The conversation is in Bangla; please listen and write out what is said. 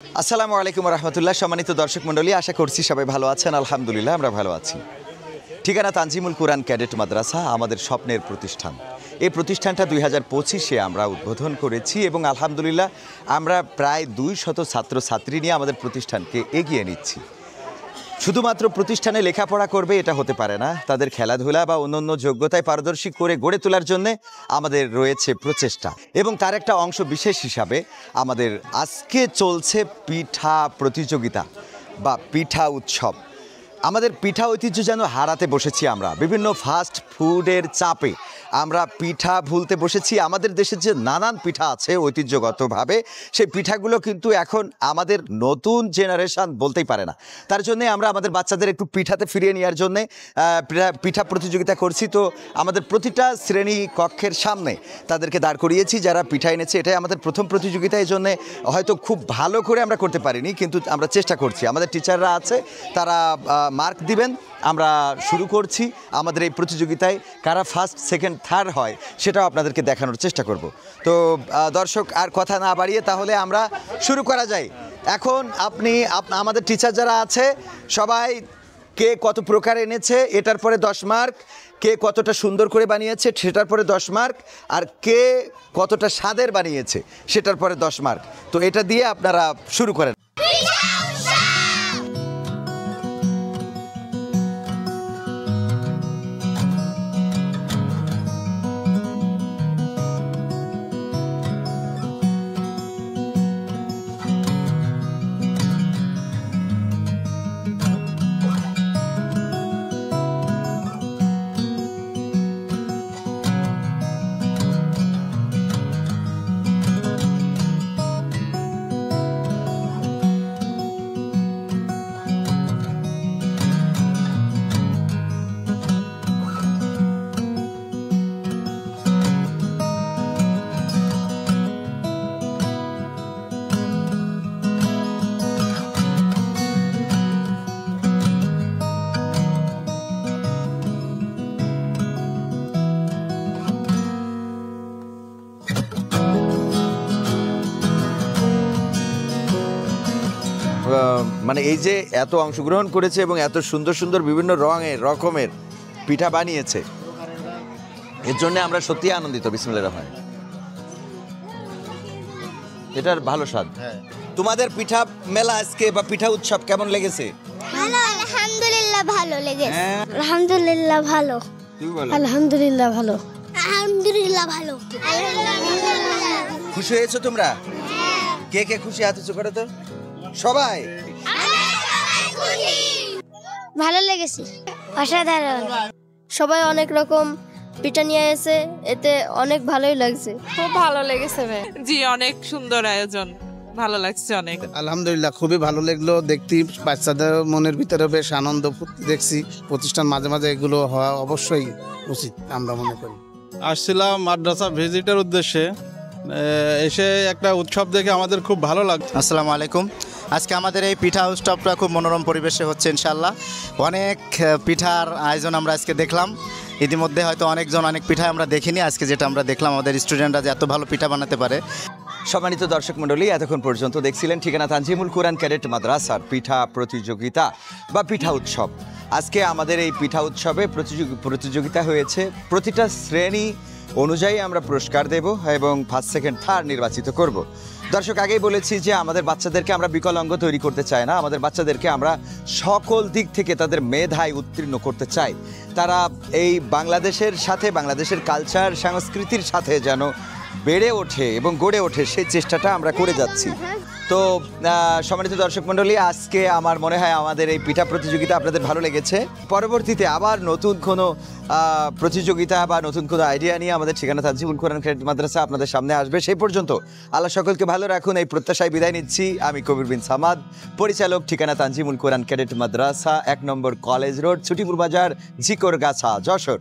আসসালামু আলাইকুম রহমতুল্লাহ। সম্মানিত দর্শক মণ্ডলী, আশা করছি সবাই ভালো আছেন। আলহামদুলিল্লাহ আমরা ভালো আছি। ঠিকানা তানজিমুল কুরআন ক্যাডেট মাদ্রাসা, আমাদের স্বপ্নের প্রতিষ্ঠান। এই প্রতিষ্ঠানটা 2025-এ আমরা উদ্বোধন করেছি এবং আলহামদুলিল্লাহ আমরা প্রায় 200 ছাত্রছাত্রী নিয়ে আমাদের প্রতিষ্ঠানকে এগিয়ে নিচ্ছি। শুধুমাত্র প্রতিষ্ঠানে লেখাপড়া করবে এটা হতে পারে না, তাদের খেলাধুলা বা অন্যান্য যোগ্যতায় পারদর্শী করে গড়ে তোলার জন্যে আমাদের রয়েছে প্রচেষ্টা, এবং তার একটা অংশ বিশেষ হিসাবে আমাদের আজকে চলছে পিঠা প্রতিযোগিতা বা পিঠা উৎসব। আমাদের পিঠা ঐতিহ্য যেন হারাতে বসেছি আমরা, বিভিন্ন ফাস্ট ফুডের চাপে আমরা পিঠা ভুলতে বসেছি। আমাদের দেশের যে নানান পিঠা আছে ঐতিহ্যগতভাবে, সেই পিঠাগুলো কিন্তু এখন আমাদের নতুন জেনারেশন বলতেই পারে না। তার জন্যে আমরা আমাদের বাচ্চাদের একটু পিঠাতে ফিরিয়ে নেওয়ার জন্যে পিঠা প্রতিযোগিতা করছি। তো আমাদের প্রতিটা শ্রেণী কক্ষের সামনে তাদেরকে দাঁড় করিয়েছি যারা পিঠা এনেছে। এটাই আমাদের প্রথম প্রতিযোগিতা, এই জন্যে হয়তো খুব ভালো করে আমরা করতে পারিনি, কিন্তু আমরা চেষ্টা করছি। আমাদের টিচাররা আছে, তারা মার্ক দিবেন। আমরা শুরু করছি আমাদের এই প্রতিযোগিতায়। কারা ফার্স্ট, সেকেন্ড, থার্ড হয় সেটাও আপনাদেরকে দেখানোর চেষ্টা করব। তো দর্শক, আর কথা না বাড়িয়ে তাহলে আমরা শুরু করা যায়। এখন আমাদের টিচার যারা আছে সবাই কে কত প্রকার এনেছে এটার পরে 10 মার্ক, কে কতটা সুন্দর করে বানিয়েছে সেটার পরে 10 মার্ক, আর কে কতটা স্বাদের বানিয়েছে সেটার পরে 10 মার্ক। তো এটা দিয়ে আপনারা শুরু করেন। মানে এই যে এত অংশগ্রহণ করেছে এবং এত সুন্দর সুন্দর বিভিন্ন রকমের পিঠা বানিয়েছে, এর জন্য আমরা সত্যি আনন্দিত। বিসমিল্লাহির রহমানির রহিম। এটার ভালো স্বাদ। তোমাদের পিঠা মেলা আজকে বা পিঠা উৎসব কেমন লেগেছে? ভালো, আলহামদুলিল্লাহ ভালো লেগেছে। আলহামদুলিল্লাহ ভালো। তুমি বলো। আলহামদুলিল্লাহ ভালো। আলহামদুলিল্লাহ ভালো। খুশি হয়েছো তোমরা? কে কে খুশি? হাত উঁচু করো তো সবাই। ভালো লেগেছে, অসাধারণ। সবাই অনেক রকম পিঠা নিয়ে এসে, এতে অনেক ভালোই লাগছে। খুব ভালো লেগেছে জি, অনেক সুন্দর আয়োজন, ভালো লাগছে অনেক। আলহামদুলিল্লাহ খুবই ভালো লাগলো দেখতে। বাচ্চাদের মনের ভিতরে বেশ আনন্দ দেখছি। প্রতিষ্ঠান মাঝে মাঝে এগুলো হওয়া অবশ্যই উচিত আমরা মনে করি। আসছিলাম মাদ্রাসা ভিজিটের উদ্দেশ্যে, এসে একটা উৎসব দেখে আমাদের খুব ভালো লাগছে। আসসালামু আলাইকুম। আজকে আমাদের এই পিঠা উৎসবটা খুব মনোরম পরিবেশে হচ্ছে ইনশাল্লাহ। অনেক পিঠার আয়োজন আমরা আজকে দেখলাম। ইতিমধ্যে হয়তো অনেকজন অনেক পিঠা আমরা দেখিনি, আজকে যেটা আমরা দেখলাম আমাদের স্টুডেন্টরা যে এত ভালো পিঠা বানাতে পারে। সম্মানিত দর্শক মণ্ডলী, এতক্ষণ পর্যন্ত দেখছিলেন ঠিকানা তানজিমুল কুরআন ক্যাডেট মাদ্রাসার পিঠা প্রতিযোগিতা বা পিঠা উৎসব। আজকে আমাদের এই পিঠা উৎসবে প্রতিযোগিতা হয়েছে। প্রতিটা শ্রেণী অনুযায়ী আমরা পুরস্কার দেব এবং ফার্স্ট, সেকেন্ড, থার্ড নির্বাচিত করব। দর্শক, আগেই বলেছি যে আমাদের বাচ্চাদেরকে আমরা বিকলাঙ্গ তৈরি করতে চাই না, আমাদের বাচ্চাদেরকে আমরা সকল দিক থেকে তাদের মেধায় উত্তীর্ণ করতে চাই। তারা এই বাংলাদেশের সাথে, বাংলাদেশের কালচার সংস্কৃতির সাথে যেন বেড়ে ওঠে এবং গড়ে ওঠে, সেই চেষ্টাটা আমরা করে যাচ্ছি। তো সম্মানিত দর্শক মণ্ডলী, আজকে আমার মনে হয় আমাদের এই পিঠা প্রতিযোগিতা আপনাদের ভালো লেগেছে। পরবর্তীতে আবার নতুন কোনো প্রতিযোগিতা বা নতুন কোনো আইডিয়া নিয়ে আমাদের ঠিকানা তানজিমুল কুরআন ক্যাডেট মাদ্রাসা আপনাদের সামনে আসবে। সেই পর্যন্ত আল্লাহ সকলকে ভালো রাখুন, এই প্রত্যাশায় বিদায় নিচ্ছি। আমি কবির বিন সামাদ, পরিচালক, ঠিকানা তানজিমুল কুরআন ক্যাডেট মাদ্রাসা, 1 নম্বর কলেজ রোড, ছুটিপুর বাজার, ঝিকরগাছা, যশোর।